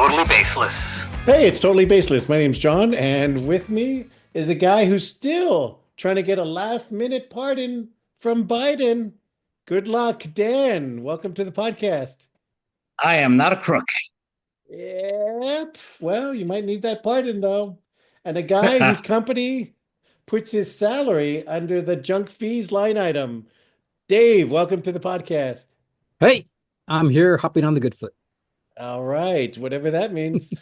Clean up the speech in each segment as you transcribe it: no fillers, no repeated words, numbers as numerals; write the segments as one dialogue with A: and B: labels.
A: Totally Baseless.
B: Hey, it's Totally Baseless. My name's John, and with me is a guy who's still trying to get a last-minute pardon from Biden. Good luck, Dan. Welcome to the podcast.
C: I am not a crook.
B: Yep. Well, you might need that pardon, though. And a guy whose company puts his salary under the junk fees line item. Dave, welcome to the podcast.
D: Hey, I'm here hopping on the good foot.
B: All right, whatever that means.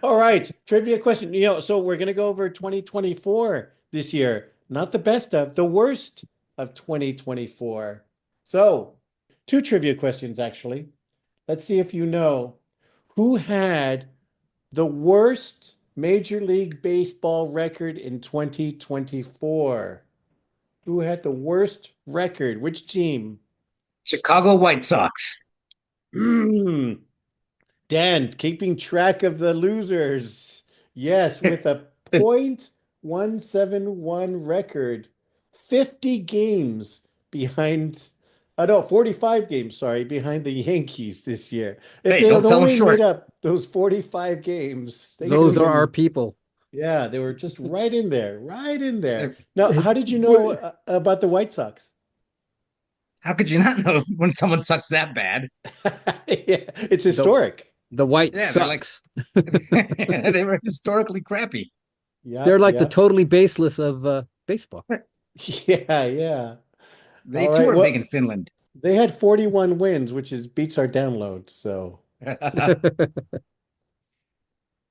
B: All right, trivia question. So we're going to go over 2024 this year. Not the best of, the worst of 2024. So, two trivia questions, actually. Let's see if you know who had the worst Major League Baseball record in 2024. Who had the worst record? Which team?
C: Chicago White Sox.
B: Dan, keeping track of the losers. Yes, with a .171 record. 50 games behind, no, 45 games, sorry, behind the Yankees this year. If
C: Hey,
B: they
C: don't
B: had
C: sell them
B: only
C: short.
B: made up those 45 games, they
D: Those
B: could
D: are
B: have
D: our
B: been-
D: people.
B: Yeah, they were just right in there, right in there.
C: They're-
B: Now, how did you know about the White Sox?
C: How could you not know when someone sucks that bad?
B: Yeah, it's historic.
D: The White
C: Yeah, they're like-
D: Sox.
C: They were historically crappy.
B: Yeah,
D: They're like the
B: yeah.
D: totally baseless of baseball.
B: Yeah, yeah.
C: They
B: All
C: too
B: right,
C: are
B: well-
C: big in Finland.
B: They had 41 wins, which beats our download. So,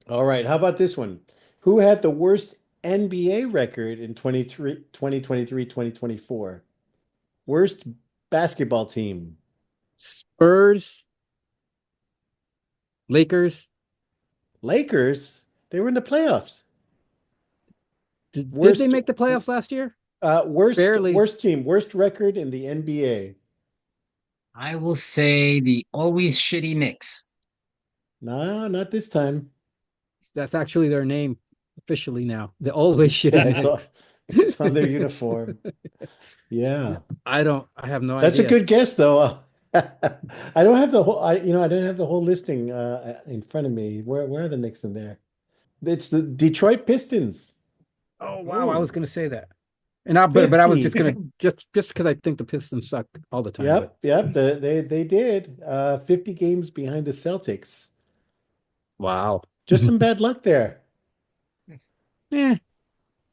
B: all right. How about this one? Who had the worst NBA record in 2023, 2024? Worst basketball team.
D: Spurs, Lakers.
B: Lakers. They were in the playoffs.
D: Did
B: Worst-
D: they make the playoffs last year?
B: Worst
D: Barely.
B: worst team, worst record in the NBA.
C: I will say the always shitty Knicks.
B: No, not this time.
D: That's actually their name officially now. They always shit.
B: Yeah, it's on their uniform. Yeah.
D: I have no
B: That's
D: idea.
B: a good guess, though. I don't have the whole. I don't have the whole listing in front of me. Where are the Knicks in there? It's the Detroit Pistons.
D: Oh wow, I was
B: Ooh.
D: gonna say that. And but I was
B: 50.
D: just gonna just because I think the Pistons suck all the time.
B: Yep. They did 50 games behind the Celtics.
D: Wow.
B: Just some bad luck there.
D: Yeah.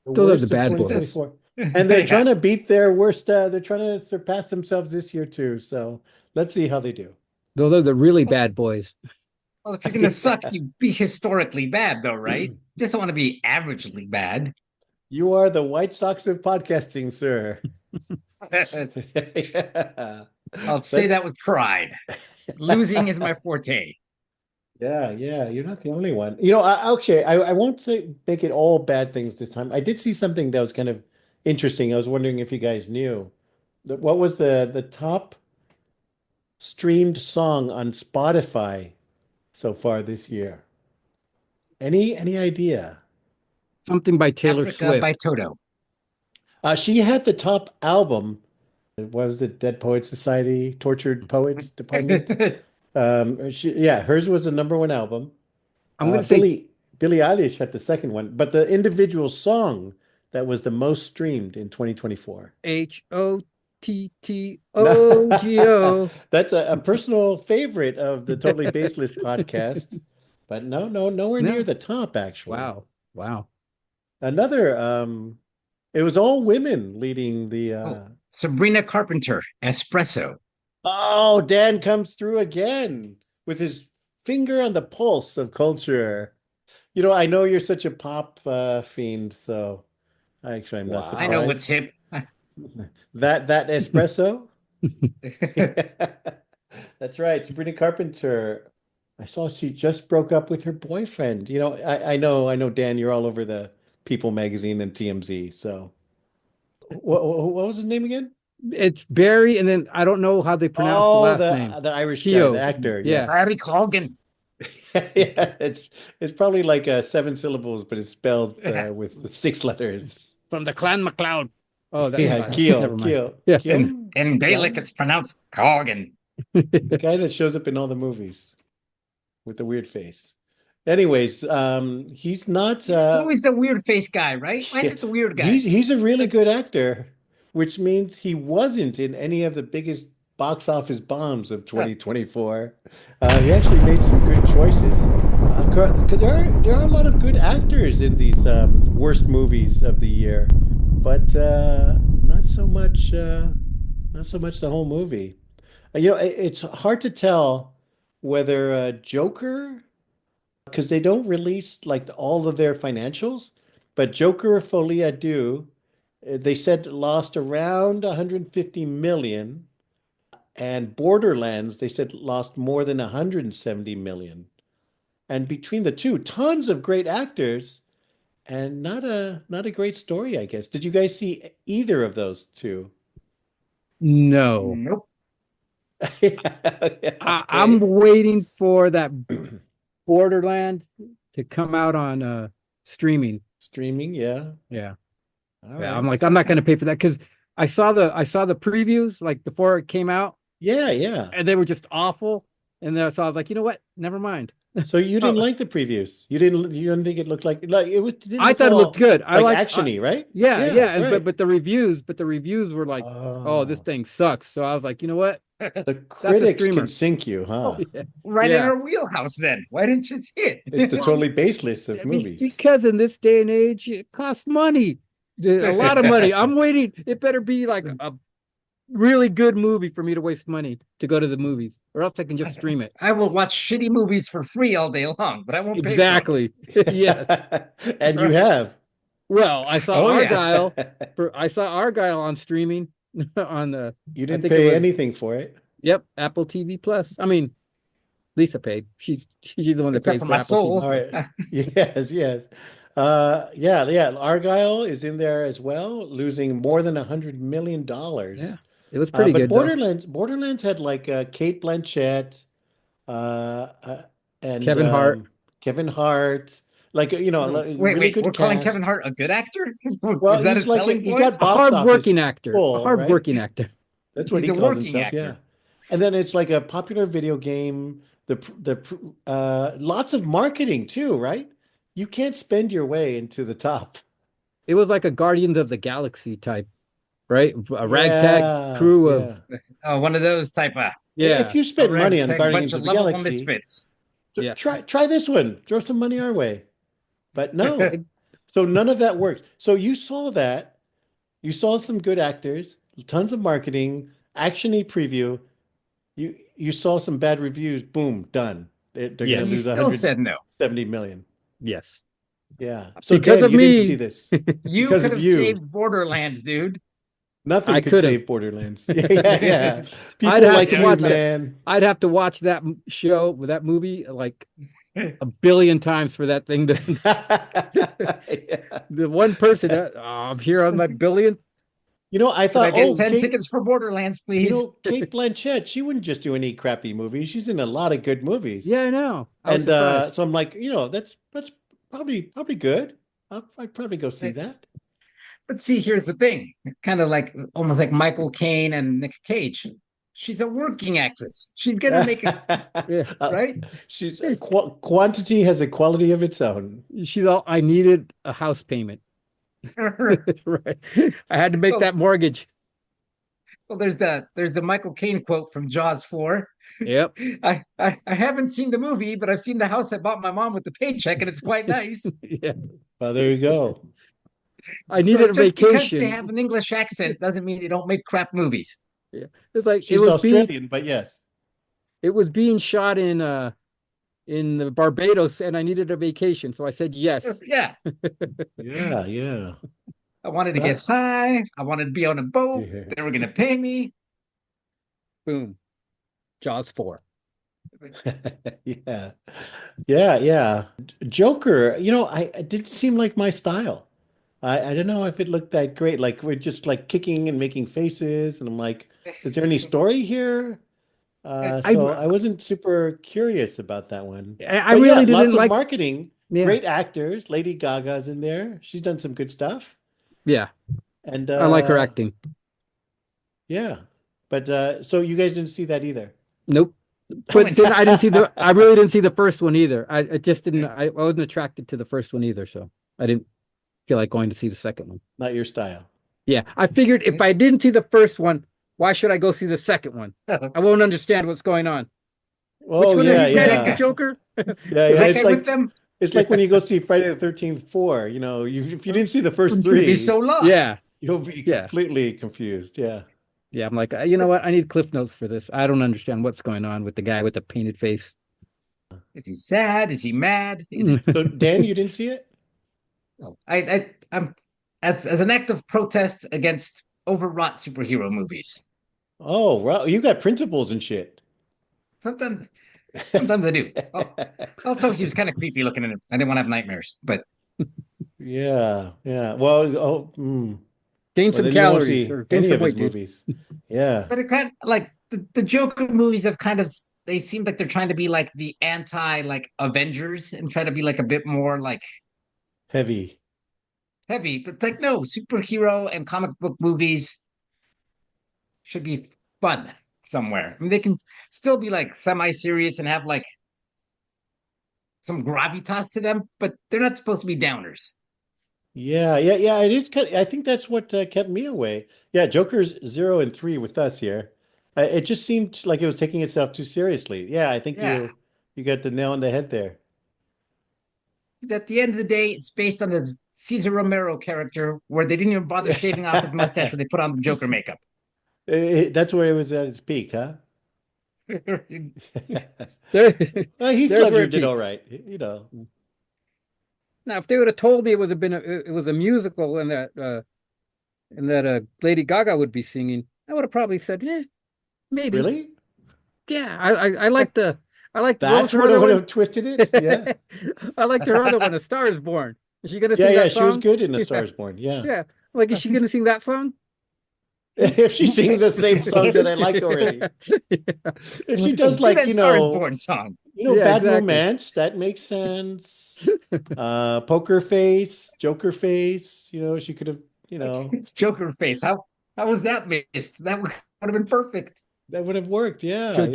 B: The
D: Those are
B: worst
D: the
B: of
D: bad boys.
B: 2024. And they're trying to beat their worst. They're trying to surpass themselves this year too. So let's see how they do.
D: Those are the really bad boys.
C: Well, if you're gonna suck, you be historically bad, though, right? Just don't want to be averagely bad.
B: You are the White Sox of podcasting, sir.
C: I'll say that with pride. Losing is my forte.
B: Yeah, you're not the only one. I won't say make it all bad things this time. I did see something that was kind of interesting. I was wondering if you guys knew. What was the top streamed song on Spotify so far this year? Any idea?
D: Something by Taylor
C: Africa
D: Swift.
C: by Toto.
B: She had the top album. What was it? Dead Poets Society, Tortured Poets Department. Hers was the #1 album.
D: I'm gonna say
B: Billie Eilish had the second one, but the individual song that was the most streamed in 2024.
D: HOTTOGO.
B: That's a personal favorite of the Totally Baseless podcast, but nowhere
D: No.
B: near the top, actually.
D: Wow.
B: Another, it was all women leading the.
C: Sabrina Carpenter, Espresso.
B: Oh, Dan comes through again with his finger on the pulse of culture. I know you're such a pop fiend, so actually I'm not
D: Wow.
B: surprised.
C: I know what's hip.
B: That espresso? That's right, Sabrina Carpenter. I saw she just broke up with her boyfriend. I know, Dan, you're all over the People magazine and TMZ. So, what was his name again?
D: It's Barry, and then I don't know how they pronounce the last name.
B: The Irish guy,
D: Keogh.
B: the actor.
D: Yeah.
B: Yes.
C: Barry Colgan.
B: Yeah, it's probably like 7 syllables, but it's spelled with 6 letters.
D: From the Clan MacLeod. Oh, that's
B: Yeah,
D: never
B: Keel.
D: mind. Yeah.
C: In Gaelic, it's pronounced Colgan.
B: The guy that shows up in all the movies. with the weird face. Anyways, he's not.
C: It's always the weird face guy, right? Why is it the weird guy?
B: He's a really good actor, which means he wasn't in any of the biggest box office bombs of 2024. He actually made some good choices. Because there are a lot of good actors in these worst movies of the year, but not so much. Not so much the whole movie. It's hard to tell whether Joker, because they don't release like all of their financials, but Joker Folie à Deux, they said lost around 150 million, and Borderlands they said lost more than 170 million. And between the two, tons of great actors and not a great story, I guess. Did you guys see either of those two?
D: No.
C: Nope.
D: I'm waiting for that Borderland to come out on streaming.
B: Streaming, yeah.
D: Yeah.
B: All
D: Yeah.
B: right.
D: I'm like, I'm not gonna pay for that because I saw the previews like before it came out,
B: Yeah, yeah.
D: and they were just awful. And then so I was like, you know what? Never mind.
B: So you didn't
D: Oh.
B: like the previews. You didn't think it looked like it was didn't
D: I
B: look
D: thought it
B: all,
D: looked good. I
B: like
D: like
B: actiony, right?
D: yeah, and
B: right.
D: but the reviews were like, oh, this
B: Oh,
D: thing sucks. So I was like, you know what?
B: the critics
D: streamer.
B: can sink you, huh?
D: Yeah.
C: Right in
D: Yeah.
C: our wheelhouse then. Why didn't you see it?
B: It's the totally baseless of movies.
D: Because in this day and age, it costs money, a lot of money. I'm waiting. It better be like a really good movie for me to waste money to go to the movies, or else I can just stream it.
C: I will watch shitty movies for free all day long, but I won't pay for them.
D: Exactly. Yes.
B: And you have.
D: Well, I saw
C: Oh, yeah.
D: Argyle. I saw Argyle on streaming on the
B: You didn't
D: think it
B: pay
D: was-
B: anything for it.
D: Apple TV Plus. I mean, Lisa paid. She's the one that
C: Except
D: pays
C: for
D: for
C: my
D: Apple
C: soul.
D: TV.
B: All right. Yes, yes. Yeah. Argyle is in there as well, losing more than $100 million.
D: Yeah, it was pretty
B: But
D: good.
B: Borderlands had like Kate Blanchett, uh, uh, and
D: Kevin Hart.
B: Kevin Hart, like
C: Wait,
B: really good
C: we're calling
B: cast.
C: Kevin Hart a good actor?
B: Well,
C: Is that a
B: he's like
C: selling
B: he
C: point?
B: got
D: A
B: box
D: hard-working
B: office
D: actor.
B: pull,
D: A
B: right?
D: hard-working actor.
B: That's what
C: He's
B: he
C: a
B: calls
C: working
B: himself, yeah.
C: actor.
B: And then it's like a popular video game, lots of marketing too, right? You can't spend your way into the top.
D: It was like a Guardians of the Galaxy type, right? A ragtag
B: Yeah,
D: crew of
B: yeah.
C: Oh, one of those type of
B: If you
C: a
B: spend money on
C: ragtag
B: Guardians
C: bunch
B: of
C: of
B: the
C: lovable
B: Galaxy,
C: misfits.
D: Yeah.
B: try this one. Throw some money our way. But no. So none of that works. So you saw that. You saw some good actors, tons of marketing, actiony preview. You saw some bad reviews. Boom, done. They're
D: Yes.
B: gonna
C: You
B: lose
C: still said no.
B: 170 million.
D: Yes.
B: Yeah. So
D: Because
B: Dan,
D: of
B: you didn't
D: me.
B: see this.
C: You
B: Because
C: could
B: of
C: have
B: you.
C: saved Borderlands, dude.
B: Nothing
D: I
B: could
D: could've.
B: save Borderlands. Yeah. People
D: I'd have
B: like
C: to
B: you,
C: watch
D: that.
B: man.
D: I'd have to watch that that movie like a billion times for that thing to
B: Yeah.
D: the one person I'm here on my billion.
B: I
C: Can I
B: thought,
C: get
B: oh,
C: 10
B: Kate,
C: tickets for Borderlands, please?
B: Kate Blanchett, she wouldn't just do any crappy movies. She's in a lot of good movies.
D: Yeah, I know. I was
B: And
D: surprised.
B: so I'm like, that's probably good. I'd probably go see that.
C: But see, here's the thing. Kind of like almost like Michael Caine and Nick Cage. She's a working actress. She's gonna make it,
D: Yeah.
C: right?
B: She's quantity has a quality of its own.
D: She's all I needed a house payment. Right. I had to make
C: Well-
D: that mortgage.
C: Well, there's the Michael Caine quote from Jaws 4.
D: Yep.
C: I haven't seen the movie, but I've seen the house I bought my mom with the paycheck, and it's quite nice.
D: Yeah.
B: Well, there you go.
D: I needed a
C: just because
D: vacation.
C: they have an English accent doesn't mean they don't make crap movies.
D: It's like
B: She's Australian, but yes.
D: it was being shot in the Barbados, and I needed a vacation, so I said yes.
C: Yeah.
B: Yeah.
C: I wanted to get high. I wanted to be on a boat.
B: Yeah.
C: They were gonna pay me.
D: Boom. Jaws 4.
B: Yeah. Joker, it didn't seem like my style. I don't know if it looked that great. Like we're just like kicking and making faces, and I'm like, is there any story here? So I wasn't super curious about that one.
D: I
B: But
D: really
B: yeah, lots
D: didn't
B: of
D: like.
B: marketing,
D: Yeah.
B: great actors. Lady Gaga's in there. She's done some good stuff.
D: Yeah,
B: And
D: I like her acting.
B: Yeah. But so you guys didn't see that either.
D: Nope. But then I didn't see I really didn't see the first one either. I just didn't, I wasn't attracted to the first one either, so I didn't feel like going to see the second one.
B: Not your style.
D: Yeah, I figured if I didn't see the first one, why should I go see the second one? I won't understand what's going on. Which
B: Oh
D: one
B: yeah,
D: are you guys,
B: yeah.
D: the Joker?
B: Yeah,
C: Is
B: yeah.
C: that
B: It's
C: guy
B: like
C: with them?
B: it's like when you go see Friday the 13th 4, you know, if you didn't see the first
C: I'm gonna be
B: three,
C: so lost.
D: Yeah,
B: you'll be
D: Yeah.
B: completely confused. Yeah.
D: yeah. I'm like, you know what? I need Cliff Notes for this. I don't understand what's going on with the guy with the painted face.
C: Is he sad? Is he mad?
B: So Dan, you didn't see it?
C: No. I'm as an act of protest against overwrought superhero movies.
B: Oh, well, you got principles and shit.
C: Sometimes I do. Oh, also, he was kind of creepy looking in it. I didn't want to have nightmares, but
B: Yeah, yeah. Well,
D: Gain
B: well,
D: some
B: then you won't
D: calories
B: see
D: or gain
B: any
D: some
B: of his
D: weight, dude.
B: movies. Yeah.
C: but it kind of like the Joker movies have kind of they seem like they're trying to be like the anti like Avengers and try to be like a bit more like
B: Heavy.
C: heavy, but like no, superhero and comic book movies should be fun somewhere. I mean, they can still be like semi-serious and have like some gravitas to them, but they're not supposed to be downers.
B: Yeah, yeah, yeah. It is kind I think that's what kept me away. Yeah, Joker's 0 and 3 with us here. It just seemed like it was taking itself too seriously. Yeah, I think
C: Yeah.
B: you got the nail on the head there.
C: At the end of the day, it's based on the Caesar Romero character where they didn't even bother shaving off his mustache when they put on the Joker makeup.
B: That's where it was at its peak, huh?
D: There-
B: Well, Heath
D: There's where
B: Ledger
D: it
B: did all
D: peaked.
B: right, you know.
D: Now, if they would have told me it was a musical and that Lady Gaga would be singing, I would have probably said, yeah, maybe.
B: Really?
D: Yeah, I like I like what was
B: That's
D: her
B: what
D: other
B: would
D: one?
B: have twisted it? Yeah.
D: I liked her other one, A Star Is Born. Is she gonna
B: Yeah,
D: sing
B: yeah,
D: that
B: she was
D: song?
B: good in A
D: Yeah.
B: Star Is Born. Yeah.
D: Yeah. Like, is she gonna sing that song?
B: If she sings the same song that I like already. If she does
C: Do
B: like,
C: that Star is Born song.
D: Yeah,
B: Bad
D: exactly.
B: Romance, that makes sense. Poker Face, Joker Face, she could have,
C: Joker face. How was that missed? That would have been perfect.
B: that would have worked. Yeah, yeah.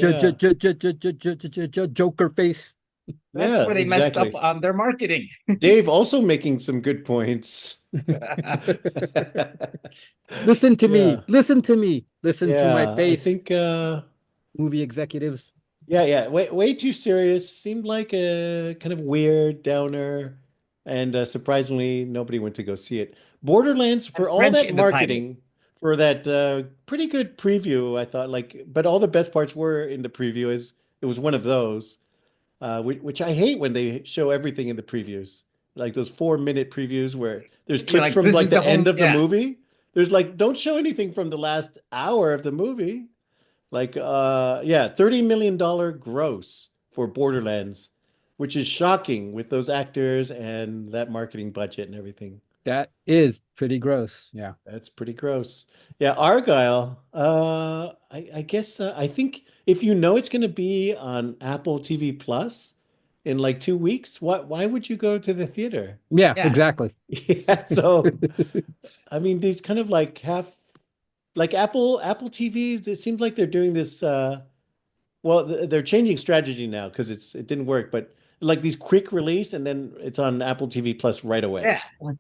D: Joker face.
C: That's
B: Yeah,
C: where they messed up
B: exactly.
C: on their marketing.
B: Dave also making some good points.
D: Listen to me.
B: Yeah.
D: Listen to me. Listen to
B: Yeah,
D: my
B: I
D: face.
B: think
D: Movie executives.
B: yeah, way too serious. Seemed like a kind of weird downer, and surprisingly, nobody went to go see it. Borderlands, for all
C: French
B: that
C: in the title.
B: marketing, for that pretty good preview, I thought but all the best parts were in the preview. Is It was one of those, which I hate when they show everything in the previews, like those 4-minute previews where there's
C: You're
B: clips
C: like,
B: from
C: this
B: like
C: is
B: the
C: the
B: end
C: whole-
B: of the
C: yeah.
B: movie. There's like, don't show anything from the last hour of the movie. Like, yeah, $30 million gross for Borderlands, which is shocking with those actors and that marketing budget and everything.
D: That is pretty gross. Yeah.
B: That's pretty gross. Yeah, Argyle. I guess I think if you know it's going to be on Apple TV Plus in like 2 weeks, why would you go to the theater?
D: Yeah,
C: Yeah.
D: exactly.
B: Yeah, so I mean, these kind of like like Apple TVs, it seems like they're doing this well, they're changing strategy now because it didn't work, but like these quick release and then it's on Apple TV Plus right away.
C: Yeah.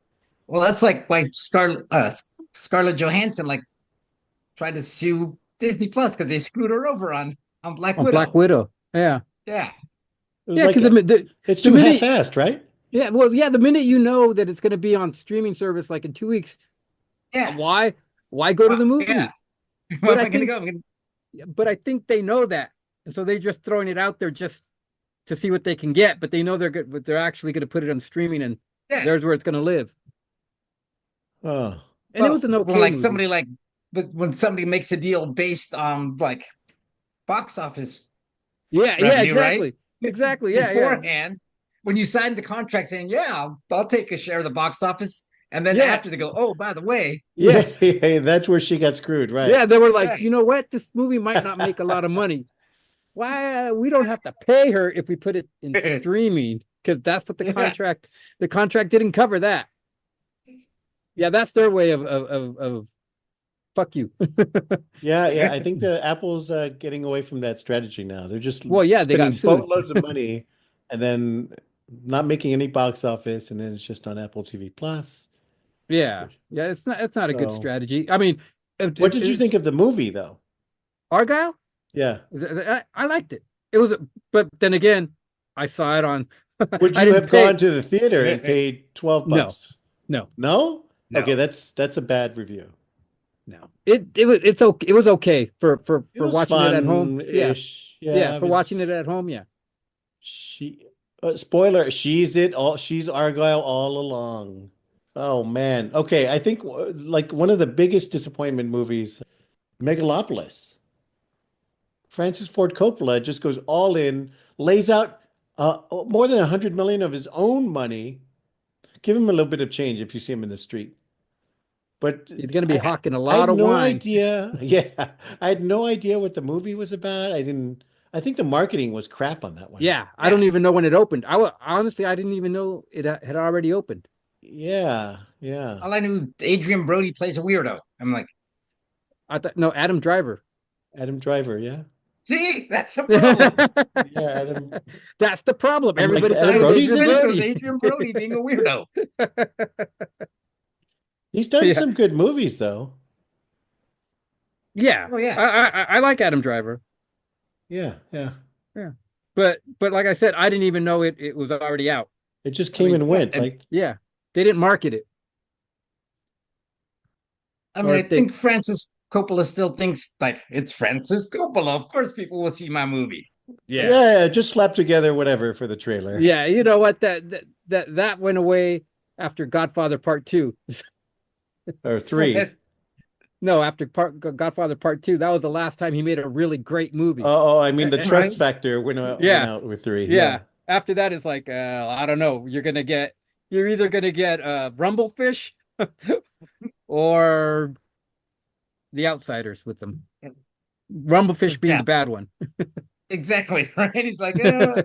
C: Well, that's like why Scarlett Johansson like tried to sue Disney Plus because they screwed her over on Black
D: On
C: Widow.
D: Black Widow. Yeah.
C: Yeah.
B: It was
D: Yeah,
B: like
D: because
B: it's
D: the
B: too
D: minute-
B: half-assed, right?
D: yeah, well, yeah, the minute you know that it's going to be on streaming service like in 2 weeks,
C: Yeah.
D: why go to the movie?
C: Yeah.
D: But
C: Where am
D: I
C: I gonna
D: think-
C: go? I'm gonna-
D: But I think they know that, and so they're just throwing it out there just to see what they can get. But they know they're good, but they're actually going to put it on streaming, and
C: Yeah.
D: there's where it's going to live.
B: Oh,
D: And it was an
C: Well,
D: okay
C: when, like
D: movie.
C: somebody like, but when somebody makes a deal based on like box office
D: Yeah, yeah,
C: revenue, right?
D: exactly, exactly, yeah, yeah.
C: beforehand, when you signed the contract saying, "Yeah, I'll take a share of the box office," and then
D: Yeah.
C: after they go, "Oh, by the way,
D: Yeah.
B: yeah, that's where she got screwed, right?
D: Yeah, they were like,
C: Yeah.
D: you know what? This movie might not make a lot of money. Why we don't have to pay her if we put it in streaming? Because that's what
C: Yeah.
D: the contract didn't cover that. Yeah, that's their way of fuck you.
B: Yeah, yeah. I think the Apple's getting away from that strategy now. They're just
D: Well, yeah, they got
B: spending
D: sued.
B: boatloads of money and then not making any box office, and then it's just on Apple TV Plus.
D: Yeah, yeah, it's not a good
B: So,
D: strategy. I mean,
B: what did you think
D: it's
B: of the movie, though?
D: Argyle.
B: Yeah.
D: I liked it. It was, but then again, I saw it on.
B: Would
D: I
B: you
D: didn't
B: have gone
D: pay.
B: to the theater and paid 12
D: No,
B: bucks?
D: no,
B: No? Okay,
C: No.
B: that's a bad review.
D: no. It's okay. It was okay
B: It
D: for
B: was
D: watching it at home. Yeah,
B: fun-ish.
D: yeah,
B: Yeah, it
D: for watching
B: was
D: it at home. Yeah.
B: she spoiler, she's Argyle all along. Oh man. Okay, I think like one of the biggest disappointment movies, Megalopolis. Francis Ford Coppola just goes all in, lays out more than 100 million of his own money. Give him a little bit of change if you see him in the street. But
D: He's gonna be hawking a
B: I
D: lot
B: had
D: of
B: no
D: wine.
B: idea. Yeah, I had no idea what the movie was about. I didn't. I think the marketing was crap on that one.
D: Yeah, I
C: Yeah.
D: don't even know when it opened. Honestly, I didn't even know it had already opened.
B: Yeah, yeah.
C: All I knew, Adrian Brody plays a weirdo. I'm like,
D: I thought no, Adam Driver.
B: Adam Driver. Yeah,
C: see, that's the problem.
B: yeah. Adam.
D: That's the problem.
B: I'm like,
D: Everybody thought
B: Adam
D: it was
B: Brody's
D: Adrian
B: in it?
C: It was
D: Brody.
C: Adrian Brody being a weirdo.
B: He's done
D: Yeah,
B: some good movies though.
D: yeah.
C: Oh yeah.
D: I like Adam Driver.
B: Yeah, yeah.
D: Yeah, but like I said, I didn't even know it was already out.
B: It just
D: I
B: came
D: mean,
B: and went.
C: and-
B: Like,
D: Yeah, they didn't market it.
C: I mean,
D: Or
C: I
D: they,
C: think Francis Coppola still thinks like it's Francis Coppola. Of course, people will see my movie.
B: yeah, just slap together whatever for the trailer.
D: yeah. You know what? That went away after Godfather Part Two.
B: Or three.
D: No, after Godfather Part Two, that was the last time he made a really great movie.
B: Oh, I mean the
D: Eh,
B: trust
C: Right.
B: factor went
D: Yeah.
B: out with three.
D: Yeah. After that, it's like I don't know. You're either gonna get Rumblefish or The Outsiders with them.
C: Yeah.
D: Rumblefish being
C: Yeah.
D: the bad one.
C: Exactly. Right. He's like, and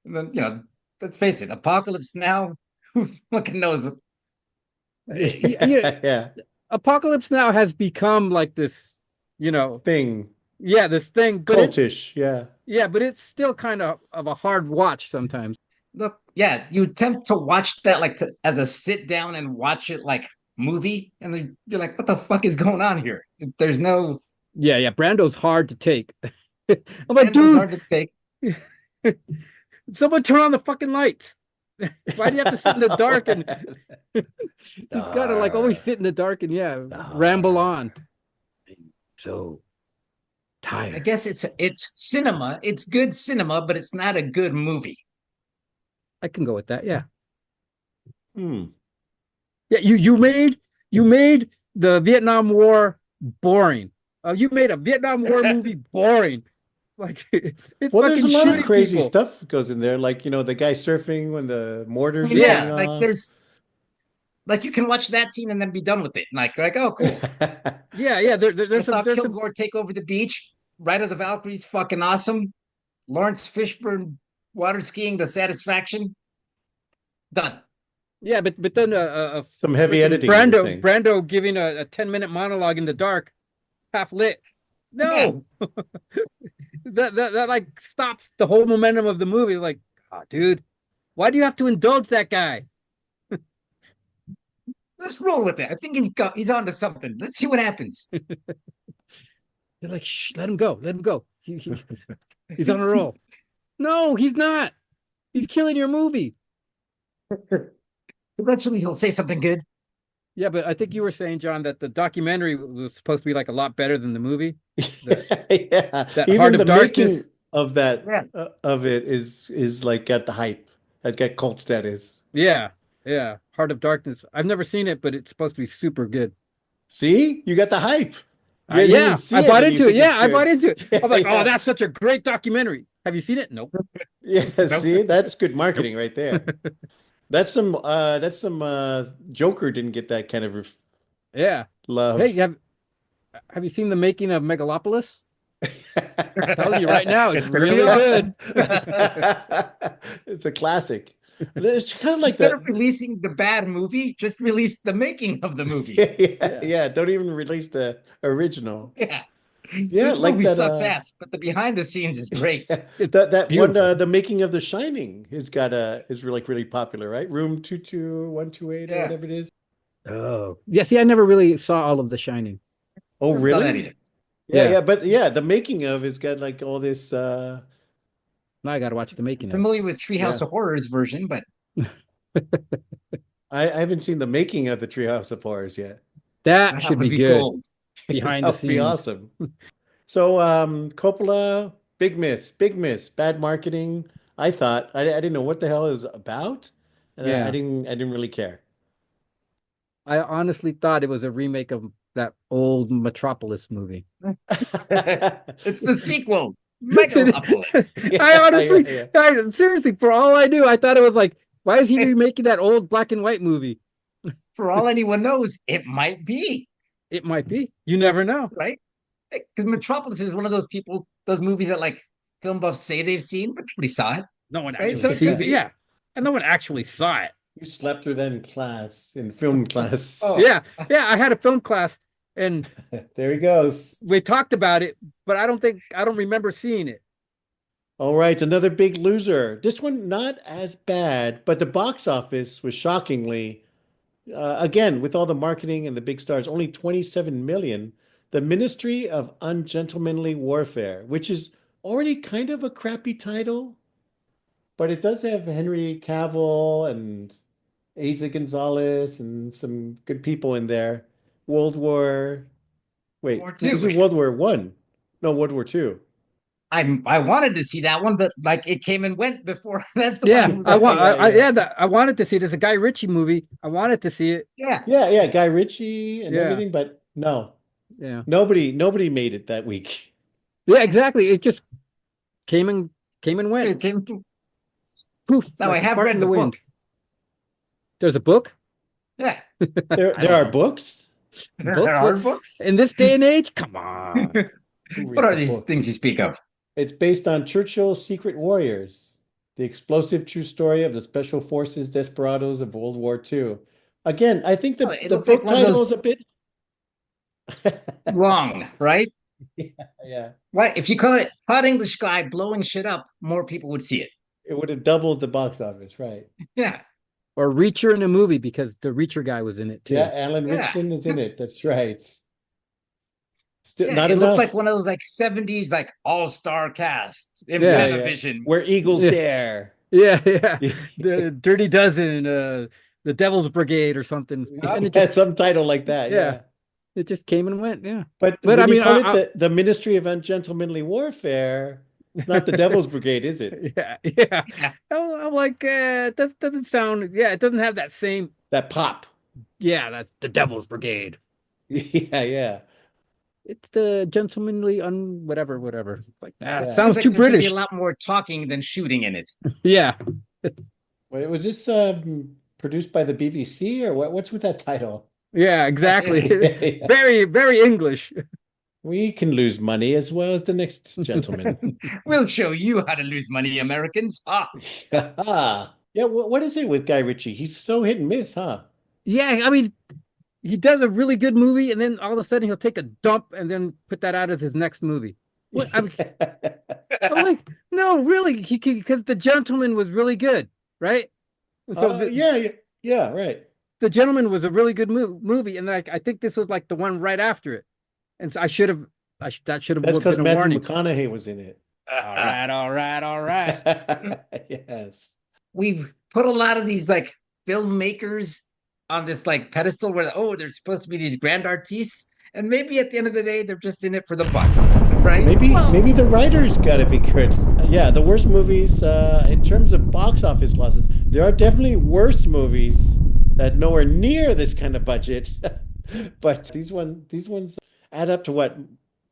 C: then, let's face it, Apocalypse Now. Who fucking knows?
D: Yeah,
B: Yeah.
D: Apocalypse Now has become like this, you know,
B: Thing.
D: this thing, but
B: Cultish. Yeah.
D: but it's still kind of a hard watch sometimes.
C: Look, yeah, you attempt to watch that like as a sit down and watch it like movie, and then you're like, what the fuck is going on here? There's no.
D: Yeah, Brando's hard to take. I'm like,
C: And it's hard
D: dude,
C: to take.
D: someone turn on the fucking lights. Why do you have to sit in the dark and he's gotta like always sit in the dark and ramble on. So
C: I
D: tired.
C: guess it's cinema. It's good cinema, but it's not a good movie.
D: I can go with that. Yeah.
B: Hmm.
D: Yeah, you made the Vietnam War boring. You made a Vietnam War movie boring. Like it's
B: Well, there's
D: fucking
B: a lot of
D: shooting
B: crazy
D: people.
B: stuff goes in there, like the guy surfing when the mortars are
C: Yeah,
B: going
C: like
B: off.
C: there's like you can watch that scene and then be done with it. Like oh cool.
D: Yeah.
C: I
D: There's
C: saw
D: there's some
C: Kilgore take over the beach. Ride of the Valkyries, fucking awesome. Lawrence Fishburne water skiing to satisfaction. Done.
D: yeah, but then
B: Some heavy
D: freaking
B: editing, you're saying.
D: Brando giving a 10-minute monologue in the dark, half lit. No, that like stops the whole momentum of the movie. Like, oh, dude, why do you have to indulge that guy?
C: Let's roll with it. I think he's onto something. Let's see what happens.
D: They're like, shh, let him go, let him go. He's on a roll. No, he's not. He's killing your movie.
C: Eventually he'll say something good.
D: Yeah, but I think you were saying, John, that the documentary was supposed to be like a lot better than the movie.
B: Yeah.
D: That
B: Even
D: Heart of
B: the
D: Darkness.
B: making of that
C: Yeah.
B: of it is like got the hype. Has got cult status.
D: Yeah, Heart of Darkness. I've never seen it, but it's supposed to be super good.
B: See? You got the hype. You didn't even see
D: I
B: it
D: bought
B: and you
D: into it.
B: think it's
D: Yeah, I
B: good.
D: bought into it. I'm like,
B: Yeah.
D: oh, that's such a great documentary. Have you seen it? Nope.
B: Yeah,
C: Nope.
B: see? That's good marketing right there. That's some Joker didn't get that kind of
D: Yeah.
B: love.
D: Hey, have you seen the making of Megalopolis? I'm telling you right now, it's
C: It's gonna be
D: really
C: awesome.
D: good.
B: It's a classic. It's kind of like
C: Instead
B: that.
C: of releasing the bad movie, just release the making of the movie.
B: Yeah. Don't even release the original.
C: Yeah.
B: Yeah,
C: This
B: like
C: movie
B: that.
C: sucks ass, but the behind the scenes is great.
D: It's
B: That one,
D: beautiful.
B: the making of The Shining is really popular, right? Room 22128 or
C: Yeah.
B: whatever it is.
D: Oh, yeah. See, I never really saw all of The Shining.
B: Oh,
C: Never saw that
B: really?
C: either.
B: Yeah, but yeah, the making of it's got like all this.
D: Now I got to watch the making of.
C: Familiar with Treehouse
B: Yeah.
C: of Horrors version, but
B: I haven't seen the making of the Treehouse of Horrors yet.
D: That
C: that
D: should
C: would
D: be
C: be
D: good.
C: gold.
D: Behind
B: That
D: the
B: would be
D: scenes.
B: awesome. So, Coppola, big miss, bad marketing. I thought I didn't know what the hell it was about, and
D: Yeah.
B: I didn't really care.
D: I honestly thought it was a remake of that old Metropolis movie.
C: It's the sequel. Megalopolis.
D: I honestly,
B: yeah.
D: seriously, for all I knew, I thought it was like, why is he remaking that old black and white movie?
C: For all anyone knows, it might be,
D: It might be. You never know.
C: right? Because Metropolis is one of those movies that like film buffs say they've seen, but nobody saw it.
D: No one
C: Right,
D: actually
C: so it
D: sees
C: could
D: it.
C: be.
D: Yeah. And no one actually saw it.
B: You slept through that in class, in film class.
C: Oh.
D: Yeah. Yeah. I had a film class and
B: There he goes.
D: we talked about it, but I don't remember seeing it.
B: All right, another big loser. This one not as bad, but the box office was shockingly, again, with all the marketing and the big stars, only 27 million. The Ministry of Ungentlemanly Warfare, which is already kind of a crappy title, but it does have Henry Cavill and Asa Gonzalez and some good people in there. World War, wait,
C: War
B: this is
C: II.
B: World War One. No, World War Two.
C: I wanted to see that one, but like it came and went before. That's the
D: Yeah.
C: one.
D: I want,
B: yeah.
D: I wanted to see it. It's a Guy Ritchie movie. I wanted to see it.
C: Yeah.
B: Yeah, Guy Ritchie and
D: Yeah.
B: everything, but no,
D: Yeah.
B: nobody made it that week.
D: Yeah, exactly. It just came and went.
C: It came.
D: Poof.
C: Now
D: like
C: I
D: a
C: have
D: fart in
C: read
D: the
C: the
D: wind.
C: book.
D: There's a book
C: Yeah.
B: There are books.
C: There
D: Books?
C: are books.
D: in this day and age. Come on.
B: Who
C: What are
B: reads a
C: these
B: book?
C: things you speak of?
B: It's based on Churchill's Secret Warriors, the explosive true story of the Special Forces desperados of World War II. Again, I think
C: Oh, it
B: the
C: looks like
B: book
C: one of
B: title
C: those-
B: is a bit.
C: Wrong, right?
B: Yeah,
C: Why? If you call it Hot English Guy blowing shit up, more people would see it.
B: it would have doubled the box office, right?
C: Yeah.
D: Or Reacher in a movie because the Reacher guy was in it too.
B: Yeah, Alan
C: Yeah.
B: Ritchson is in it. That's right. Still
C: Yeah,
B: not
C: it
B: enough.
C: looked like one of those like 70s like all-star cast in
D: Yeah,
B: yeah.
C: Panavision.
B: Where eagles
D: Yeah.
B: dare.
D: Yeah, the Dirty Dozen, the Devil's Brigade or something. And it
B: Yeah,
D: just,
B: some title like that.
D: Yeah.
B: Yeah.
D: it just came and went. Yeah.
B: But
D: But
B: when
D: I
B: you
D: mean,
B: call
D: I-
B: it the Ministry of Ungentlemanly Warfare, it's not the Devil's Brigade, is it?
D: Yeah.
C: Yeah.
D: I'm like, that doesn't sound. Yeah, it doesn't have that same.
B: That pop.
D: Yeah, that's the Devil's Brigade.
B: Yeah.
D: It's the gentlemanly whatever. It's like
B: Yeah.
D: that
C: Seems
D: sounds
C: like
D: too
C: there's gonna be
D: British.
C: a lot more talking than shooting in it.
D: Yeah.
B: Wait, was this produced by the BBC or what? What's with that title?
D: Yeah, exactly.
B: Yeah.
D: Very, very English.
B: We can lose money as well as the next gentleman.
C: We'll show you how to lose money, Americans. Ah,
B: Yeah, what is it with Guy Ritchie? He's so hit and miss, huh?
D: Yeah, I mean, he does a really good movie, and then all of a sudden he'll take a dump and then put that out as his next movie. What? I'm like, no, really, because The Gentleman was really good, right? So
B: yeah, right.
D: The Gentleman was a really good movie, and like I think this was like the one right after it, and so that should have
B: That's
D: been
B: because
D: a
B: Matthew
D: warning.
B: McConaughey was in it.
D: All right.
B: Yes.
C: we've put a lot of these like filmmakers on this like pedestal where they're supposed to be these grand artists, and maybe at the end of the day they're just in it for the buck, right?
B: Maybe the writers got to be good. Yeah, the worst movies in terms of box office losses, there are definitely worse movies that nowhere near this kind of budget. But these ones add up to what?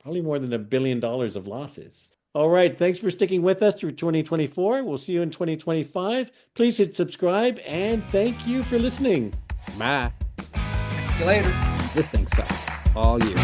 B: Probably more than $1 billion of losses. All right, thanks for sticking with us through 2024. We'll see you in 2025. Please hit subscribe and thank you for listening.
D: Bye.
C: See you later.
D: This thing sucks all year.